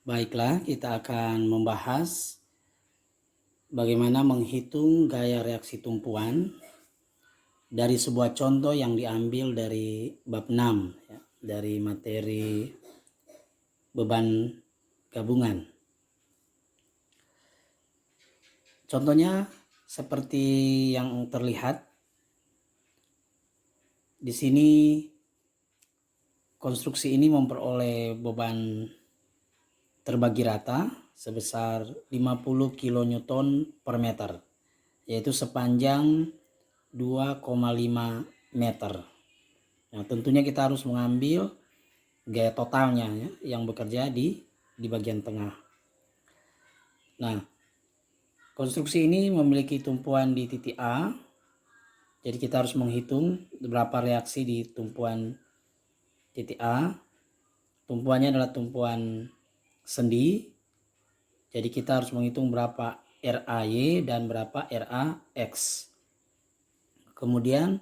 Baiklah, kita akan membahas bagaimana menghitung gaya reaksi tumpuan dari sebuah contoh yang diambil dari bab 6 ya, dari materi beban gabungan. Contohnya seperti yang terlihat di sini, konstruksi ini memperoleh beban terbagi rata sebesar 50 kN per meter, yaitu sepanjang 2,5 meter. Nah, tentunya kita harus mengambil gaya totalnya ya, yang bekerja di bagian tengah. Nah, konstruksi ini memiliki tumpuan di titik A. Jadi kita harus menghitung berapa reaksi di tumpuan titik A. Tumpuannya adalah tumpuan sendi. Jadi kita harus menghitung berapa RAY dan berapa RAX. Kemudian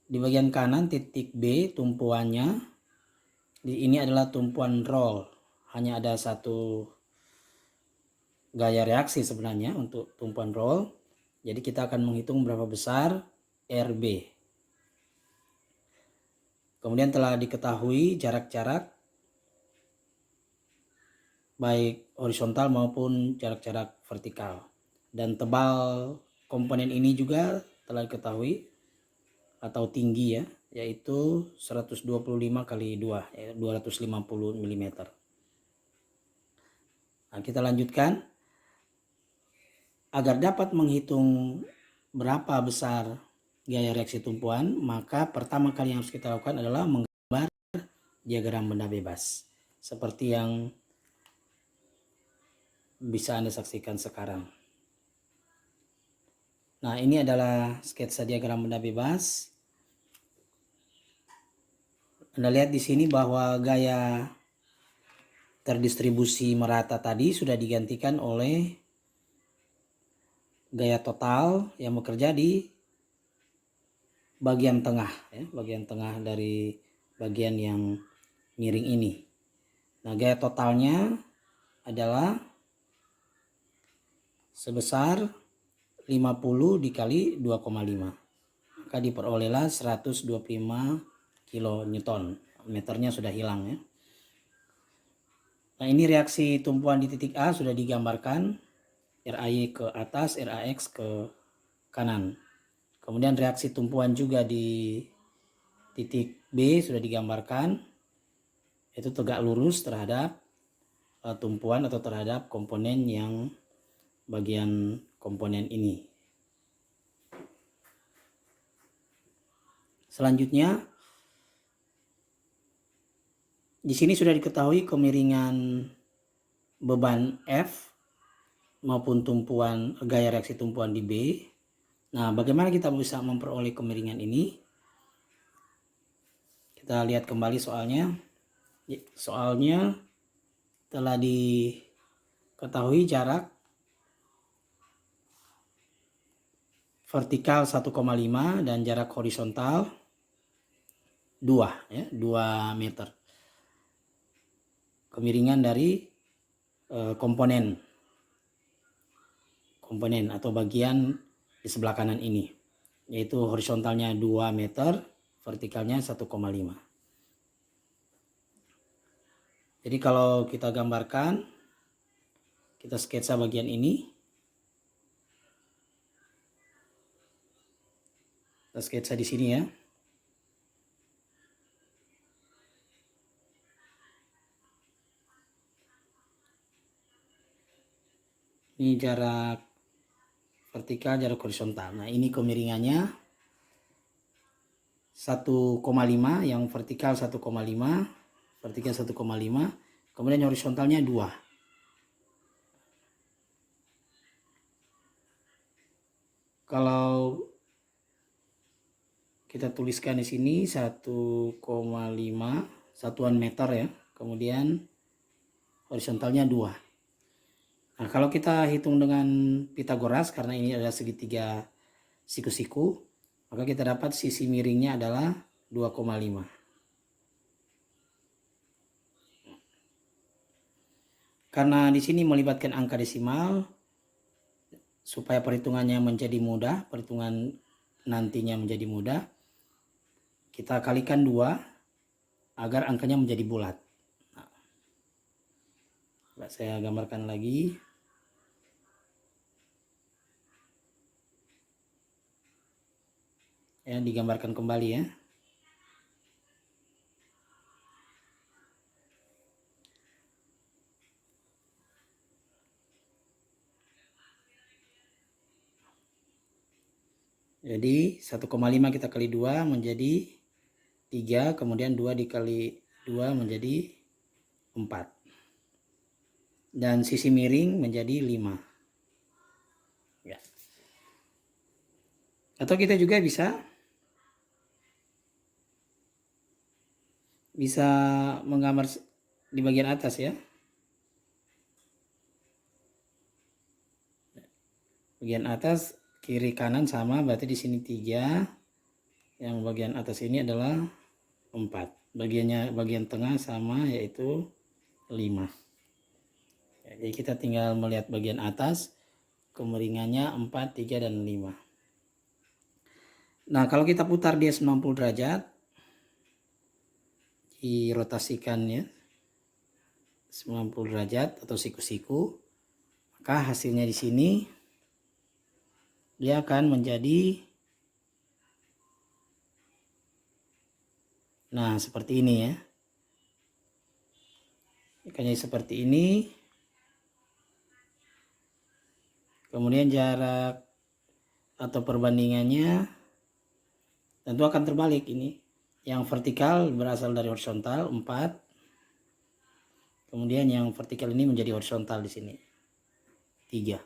di bagian kanan titik B tumpuannya, ini adalah tumpuan roll. Hanya ada satu gaya reaksi sebenarnya untuk tumpuan roll. Jadi kita akan menghitung berapa besar RB. Kemudian telah diketahui jarak-jarak baik horizontal maupun jarak-jarak vertikal. Dan tebal komponen ini juga telah diketahui atau tinggi ya, yaitu 125 kali 2, 250 mm. Nah, kita lanjutkan. Agar dapat menghitung berapa besar gaya reaksi tumpuan, maka pertama kali yang harus kita lakukan adalah menggambar diagram benda bebas seperti yang bisa Anda saksikan sekarang. Nah, ini adalah sketsa diagram benda bebas. Anda lihat di sini bahwa gaya terdistribusi merata tadi sudah digantikan oleh gaya total yang bekerja di bagian tengah ya, bagian tengah dari bagian yang miring ini. Nah, gaya totalnya adalah sebesar 50 dikali 2,5. Maka diperolehlah 125 kN. Meternya sudah hilang ya. Nah, ini reaksi tumpuan di titik A sudah digambarkan. RAY ke atas, RAX ke kanan. Kemudian reaksi tumpuan juga di titik B sudah digambarkan. Itu tegak lurus terhadap tumpuan atau terhadap komponen yang bagian komponen ini. Selanjutnya, di sini sudah diketahui kemiringan beban F maupun tumpuan gaya reaksi tumpuan di B. Nah, bagaimana kita bisa memperoleh kemiringan ini? Kita lihat kembali soalnya. Soalnya telah diketahui jarak vertikal 1,5 dan jarak horizontal 2 ya, 2 meter. Kemiringan dari komponen atau bagian di sebelah kanan ini, yaitu horizontalnya 2 meter, vertikalnya 1,5. Jadi kalau kita gambarkan, kita sketsa bagian ini. Kita sketsa di sini ya. Ini jarak vertikal, jarak horizontal. Nah, ini kemiringannya 1,5, yang vertikal 1,5, vertikal 1,5, kemudian horizontalnya 2. Kalau kita tuliskan di sini 1,5 satuan meter ya, kemudian horizontalnya 2. Nah, kalau kita hitung dengan Pitagoras, karena ini adalah segitiga siku-siku, maka kita dapat sisi miringnya adalah 2,5. karena di sini melibatkan angka desimal, supaya perhitungannya menjadi mudah, perhitungan nantinya menjadi mudah, kita kalikan 2 agar angkanya menjadi bulat. Nah, saya gambarkan lagi. Ya, digambarkan kembali ya. Jadi 1,5 kita kali 2 menjadi 3, kemudian 2 dikali 2 menjadi 4. Dan sisi miring menjadi 5. Ya. Atau kita juga bisa menggambar di bagian atas ya. Bagian atas kiri kanan sama, berarti di sini 3. Yang bagian atas ini adalah 4. Bagian tengah sama, yaitu 5. Ya, jadi kita tinggal melihat bagian atas, kemiringannya 4, 3, dan 5. Nah, kalau kita putar dia 90 derajat, dirotasikan ya 90 derajat atau siku-siku, maka hasilnya di sini dia akan menjadi, nah seperti ini ya. Ikannya seperti ini. Kemudian jarak atau perbandingannya tentu akan terbalik ini. Yang vertikal berasal dari horizontal 4. Kemudian yang vertikal ini menjadi horizontal di sini 3.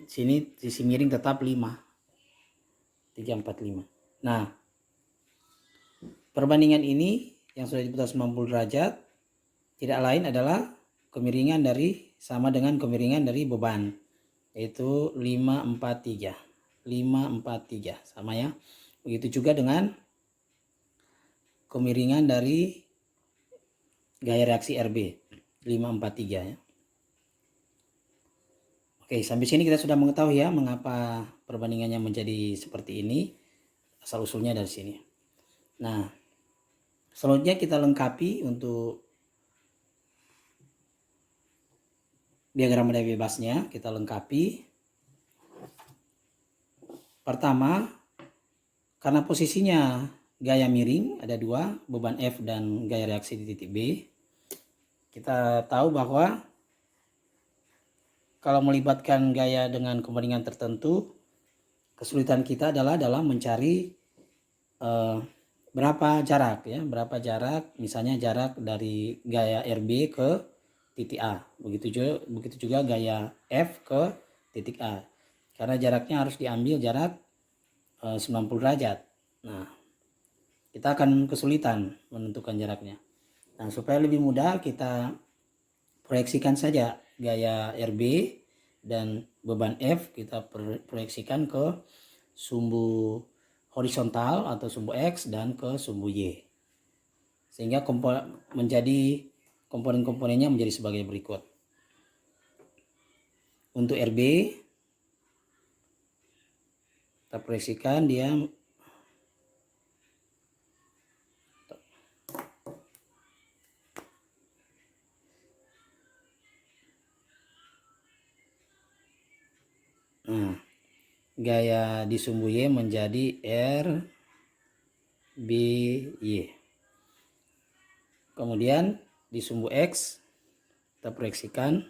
Sini sisi miring tetap 5. 3, 4, 5. Nah, perbandingan ini yang sudah diputar 90 derajat tidak lain adalah kemiringan sama dengan kemiringan dari beban, yaitu 5, 4, 3. 5, 4, 3 sama ya. Begitu juga dengan kemiringan dari gaya reaksi RB 5, 4, 3 ya. Oke, sampai sini kita sudah mengetahui ya mengapa perbandingannya menjadi seperti ini. Asal usulnya dari sini. Nah, selanjutnya kita lengkapi untuk diagram daya bebasnya. Kita lengkapi. Pertama, karena posisinya gaya miring ada 2, beban F dan gaya reaksi di titik B, kita tahu bahwa kalau melibatkan gaya dengan kepentingan tertentu, kesulitan kita adalah dalam mencari berapa jarak ya, misalnya jarak dari gaya RB ke titik A, begitu juga gaya F ke titik A, karena jaraknya harus diambil jarak 90 derajat. Nah, kita akan kesulitan menentukan jaraknya. Nah, supaya lebih mudah kita proyeksikan saja gaya RB dan beban F, kita proyeksikan ke sumbu horizontal atau sumbu X dan ke sumbu Y, sehingga komponen-komponennya menjadi sebagai berikut. Untuk RB kita proyeksikan dia gaya di sumbu Y menjadi R B Y. Kemudian di sumbu X kita proyeksikan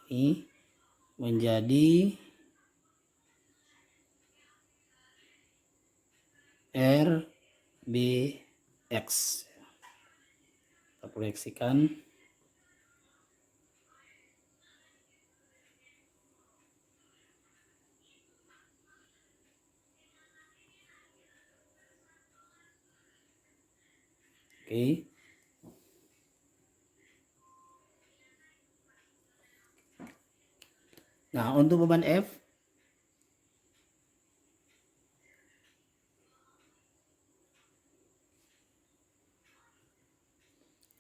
ini menjadi RBX. Kita proyeksikan oke. Nah, untuk beban F,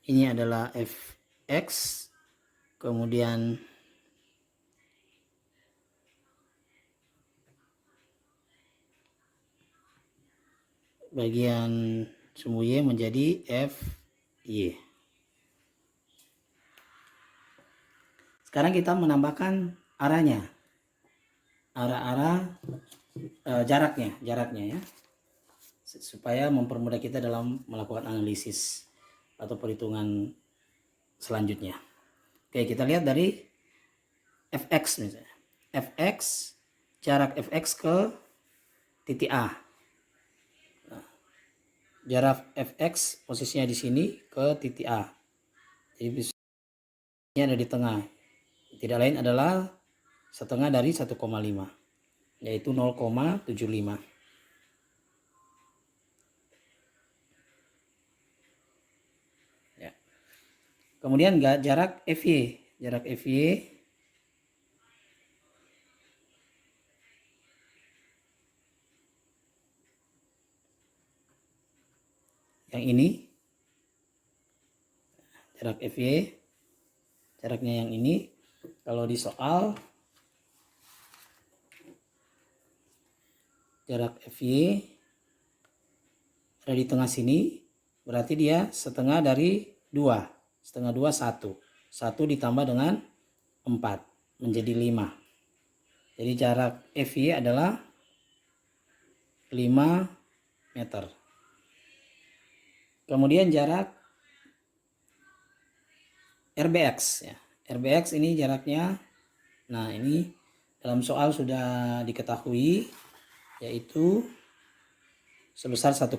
ini adalah Fx, kemudian bagian sumbu Y menjadi Fy. Sekarang kita menambahkan arahnya, arah-arah jaraknya ya, supaya mempermudah kita dalam melakukan analisis atau perhitungan selanjutnya. Oke, kita lihat dari Fx misalnya. Fx, jarak Fx ke titik A. Nah, jarak Fx posisinya di sini ke titik A. Jadi ini ada di tengah. Tidak lain adalah setengah dari 1,5, yaitu 0,75. Ya. Kemudian jarak Fy, yang ini, jarak Fy, jaraknya yang ini. Kalau di soal jarak Fy ada di tengah sini, berarti dia setengah dari 2. Setengah 2 1. 1 ditambah dengan 4 menjadi 5. Jadi jarak Fy adalah 5 meter. Kemudian jarak Rbx ya. Rbx ini jaraknya, nah ini dalam soal sudah diketahui, yaitu sebesar 1,5.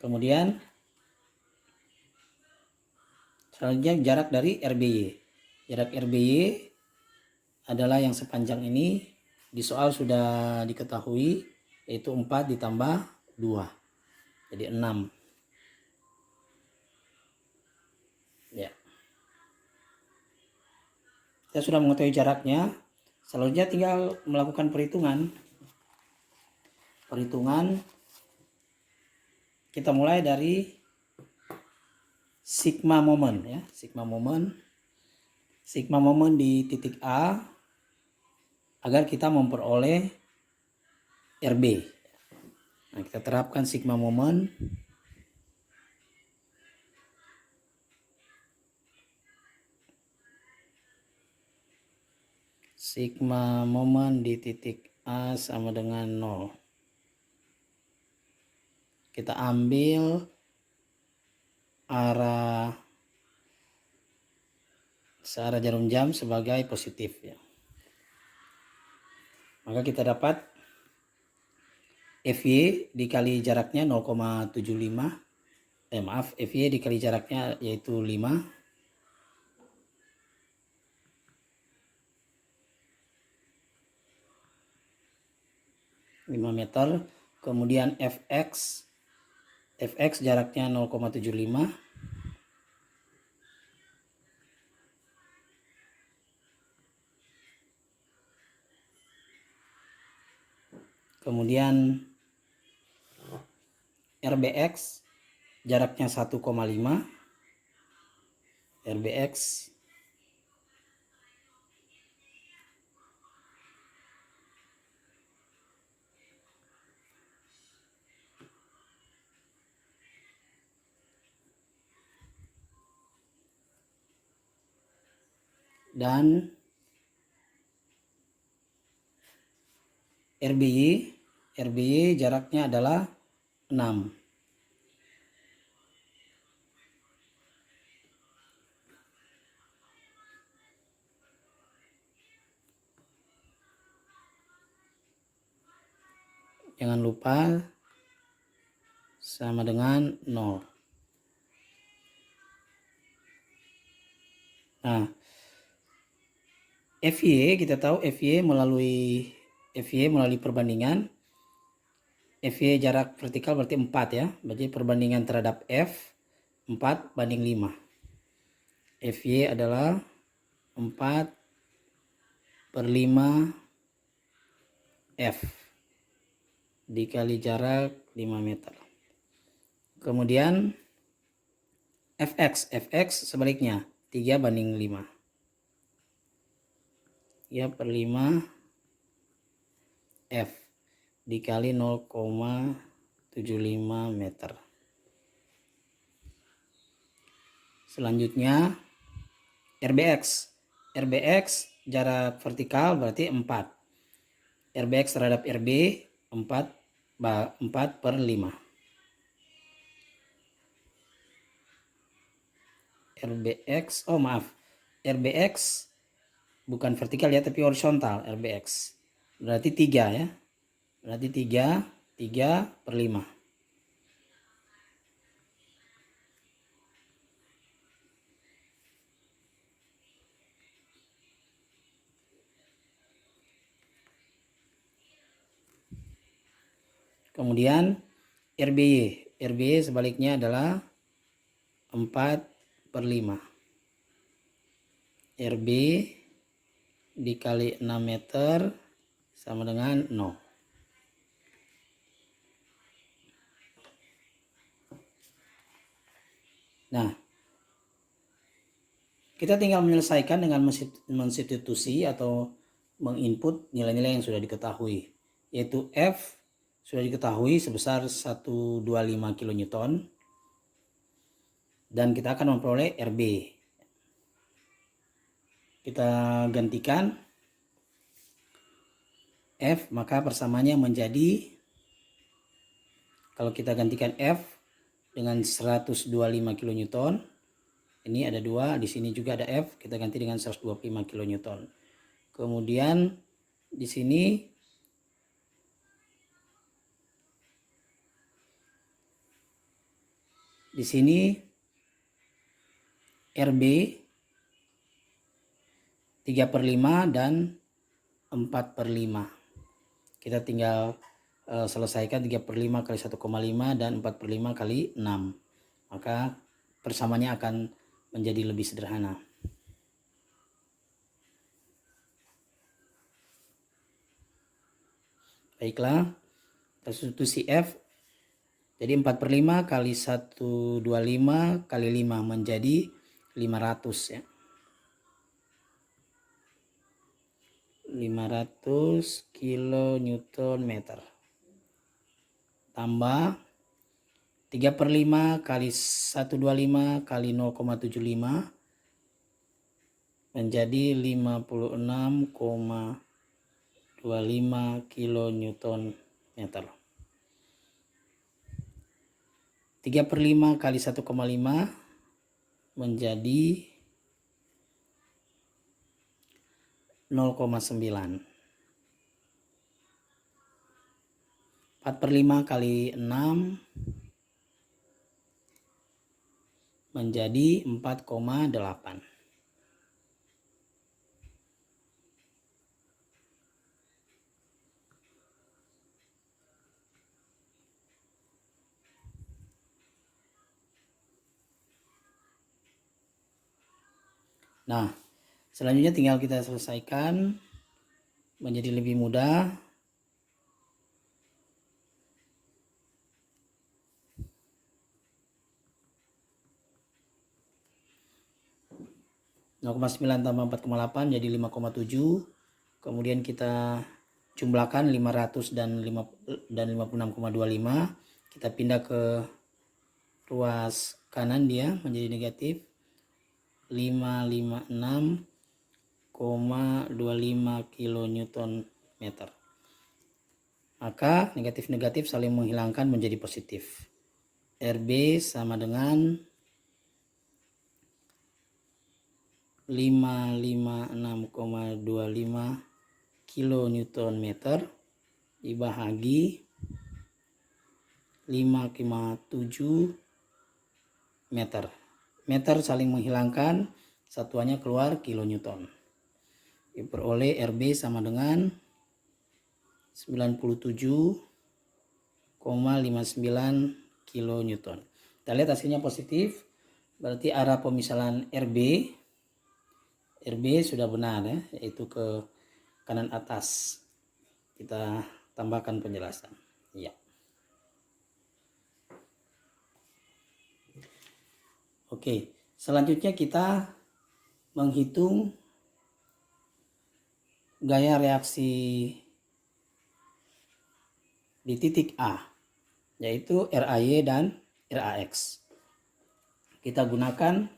Kemudian selanjutnya jarak dari RBY. Jarak RBY adalah yang sepanjang ini, di soal sudah diketahui, yaitu 4 ditambah 2. Jadi 6. Ya. Kita sudah mengetahui jaraknya. Selanjutnya tinggal melakukan perhitungan. Kita mulai dari sigma momen ya, sigma momen di titik A agar kita memperoleh RB. Nah, kita terapkan sigma momen. Sigma momen di titik A sama dengan 0. Kita ambil arah searah jarum jam sebagai positif ya. Maka kita dapat Fy dikali jaraknya 0,75. Fy dikali jaraknya yaitu 5. Meter. Kemudian Fx jaraknya 0,75. Kemudian Rbx jaraknya 1,5. Rbx dan RBY jaraknya adalah 6. Jangan lupa sama dengan 0. Nah, Fy kita tahu Fy melalui perbandingan. Fy jarak vertikal berarti 4 ya. Berarti perbandingan terhadap F 4:5. Fy adalah 4/5 F dikali jarak 5 meter. Kemudian Fx sebaliknya 3/5. 3/5 F dikali 0,75 meter. Selanjutnya Rbx jarak vertikal berarti 4. Rbx terhadap Rb 4/5. Rbx bukan vertikal ya, tapi horizontal. Rbx berarti 3 ya, berarti 3/5. Kemudian RBY sebaliknya adalah 4/5. RB dikali 6 meter sama dengan 0. Nah, kita tinggal menyelesaikan dengan mensubstitusi atau menginput nilai-nilai yang sudah diketahui, yaitu F sudah diketahui sebesar 125 kN, dan kita akan memperoleh RB. Kita gantikan F, maka persamaannya menjadi, kalau kita gantikan F dengan 125 kN, ini ada 2, di sini juga ada F, kita ganti dengan 125 kN. Kemudian di sini RB 3/5 dan 4/5. Kita tinggal selesaikan 3/5 kali 1,5 dan 4/5 kali 6. Maka persamaannya akan menjadi lebih sederhana. Baiklah, substitusi F. Jadi 4/5 kali 125 kali 5 menjadi 500 ya. 500 kN. Tambah 3/5 kali 125 kali 0,75 menjadi 56,25 kN. 3/5 kali 1,5 menjadi 0,9. 4/5 kali 6 menjadi 4,8. Nah, selanjutnya tinggal kita selesaikan menjadi lebih mudah. (0,9 tambah 4,8 jadi 5,7. Kemudian kita jumlahkan 500 dan 56,25. Kita pindah ke ruas kanan, dia menjadi negatif 556,25 kN. Maka negatif-negatif saling menghilangkan menjadi positif. RB sama dengan 556,25 kN dibahagi 5,7 meter. Meter saling menghilangkan, satuannya keluar kilonewton. Diperoleh RB sama dengan 97,59 kN. Kita lihat hasilnya positif, Berarti arah pemisalan RB sudah benar ya, yaitu ke kanan atas. Kita tambahkan penjelasan. Ya. Oke, selanjutnya kita menghitung gaya reaksi di titik A, yaitu RAY dan RAX. Kita gunakan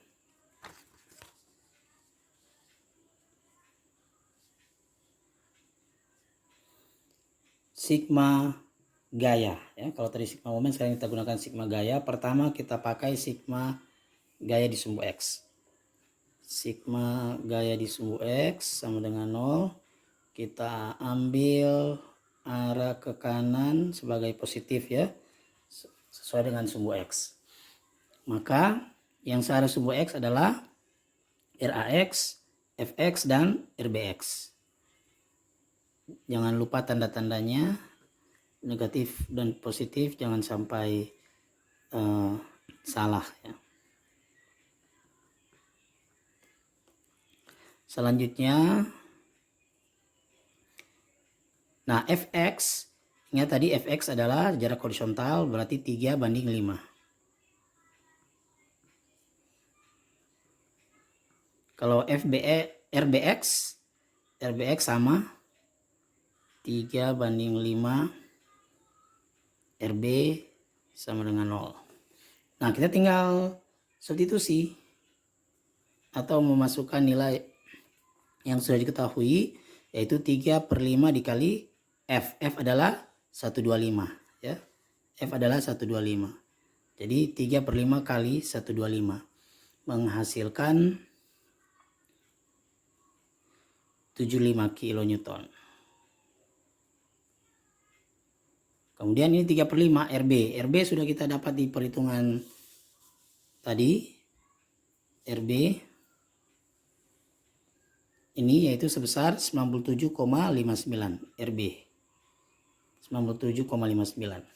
sigma gaya ya. Kalau tadi sigma momen, sekarang kita gunakan sigma gaya. Pertama kita pakai sigma gaya di sumbu X. Sigma gaya di sumbu X sama dengan 0. Kita ambil arah ke kanan sebagai positif ya, sesuai dengan sumbu X. Maka yang searah sumbu X adalah RAX, FX, dan RBX. Jangan lupa tanda-tandanya, negatif dan positif, jangan sampai salah ya. Selanjutnya, nah Fx, ingat tadi Fx adalah jarak horizontal, berarti 3:5. Kalau RBX sama 3:5, RB sama dengan 0. Nah, kita tinggal substitusi atau memasukkan nilai yang sudah diketahui, yaitu 3/5 dikali F. F adalah 125 ya. F adalah 125. Jadi 3/5 kali 125 menghasilkan 75 kilonewton. Kemudian ini 3/5 RB. RB sudah kita dapat di perhitungan tadi. RB ini yaitu sebesar 97,59 RB. 97,59.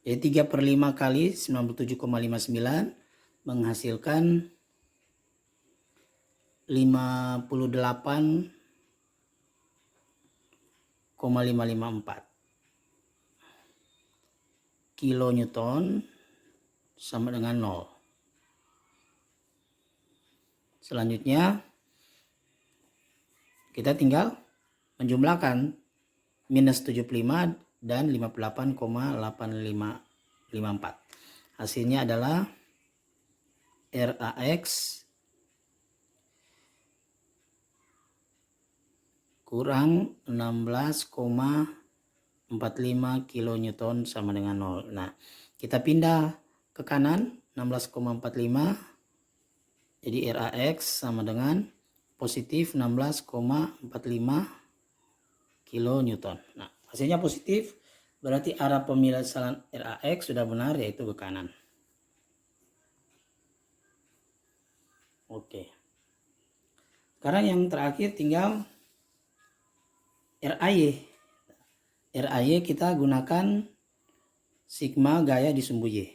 Jadi 3/5 kali 97,59 menghasilkan 58,554 kilonewton sama dengan 0. Selanjutnya kita tinggal menjumlahkan minus 75 dan 58,8554. Hasilnya adalah RAX kurang 16,45 kilonewton sama dengan 0. Nah, kita pindah ke kanan 16,45. Jadi RAX sama dengan positif 16,45 kilonewton. Nah, hasilnya positif, berarti arah pemisalan RAX sudah benar, yaitu ke kanan. Oke. Sekarang yang terakhir tinggal RAY. RAY kita gunakan sigma gaya di sumbu Y.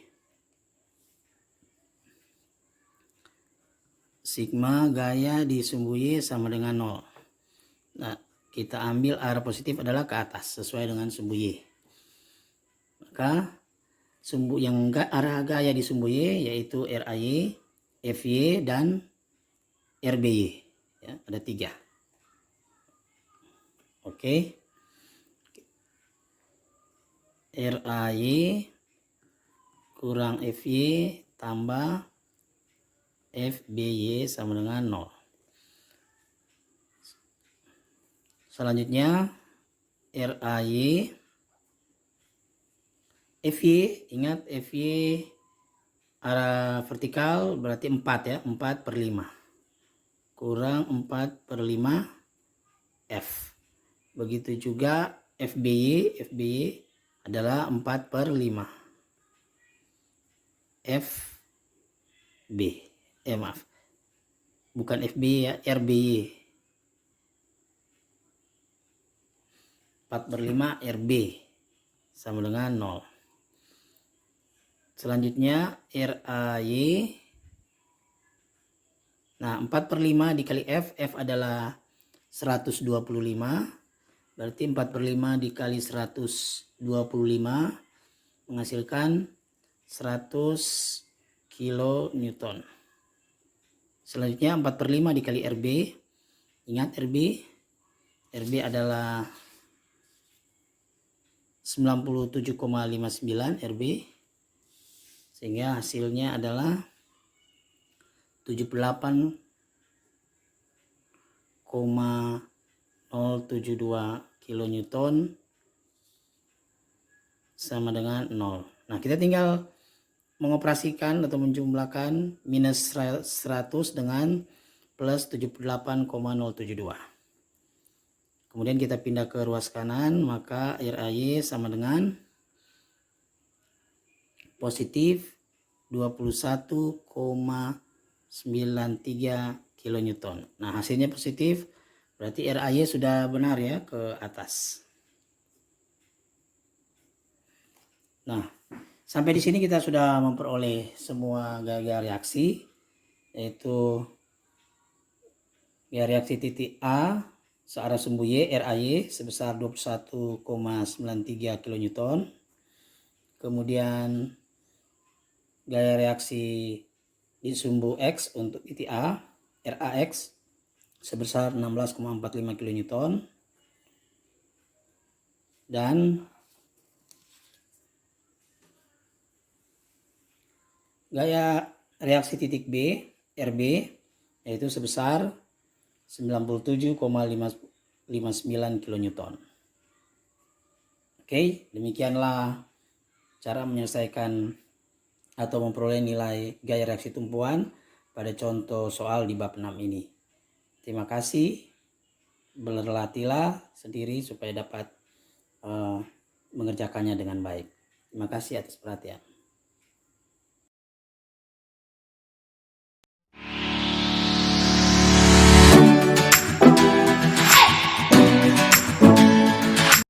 Sigma gaya di sumbu Y sama dengan 0. Nah, kita ambil arah positif adalah ke atas sesuai dengan sumbu Y. Maka sumbu yang arah gaya di sumbu Y yaitu RAY, FY, dan RBY. Ya, ada 3. Oke. RAY kurang FY tambah FBY sama dengan 0. Selanjutnya RAY, FY, ingat FY arah vertikal berarti 4 ya, 4/5 kurang 4/5 F. Begitu juga FBY adalah 4/5 FB. Maaf, bukan FBY ya, RBY. 4/5 RB. sama dengan 0. Selanjutnya RAY. Nah, 4/5 dikali F adalah 125. Berarti 4/5 dikali 125 menghasilkan 100 kilonewton. Selanjutnya 4/5 dikali RB. Ingat RB adalah 97,59 RB. Sehingga hasilnya adalah 78,072 kilonewton sama dengan 0. Nah, kita tinggal mengoperasikan atau menjumlahkan minus 100 dengan plus 78,072. Kemudian kita pindah ke ruas kanan, maka RAY sama dengan positif 21,93 kilonewton. Nah, hasilnya positif, berarti RAY sudah benar ya ke atas. Nah, sampai di sini kita sudah memperoleh semua gaya reaksi, yaitu gaya reaksi titik A searah sumbu Y RAY sebesar 21,93 kilonewton. Kemudian gaya reaksi di sumbu X untuk titik A RAX sebesar 16,45 kilonewton. Dan gaya reaksi titik B RB yaitu sebesar 97,59 kilonewton. Oke, demikianlah cara menyelesaikan atau memperoleh nilai gaya reaksi tumpuan pada contoh soal di bab 6 ini. Terima kasih. Berlatihlah sendiri supaya dapat mengerjakannya dengan baik. Terima kasih atas perhatian.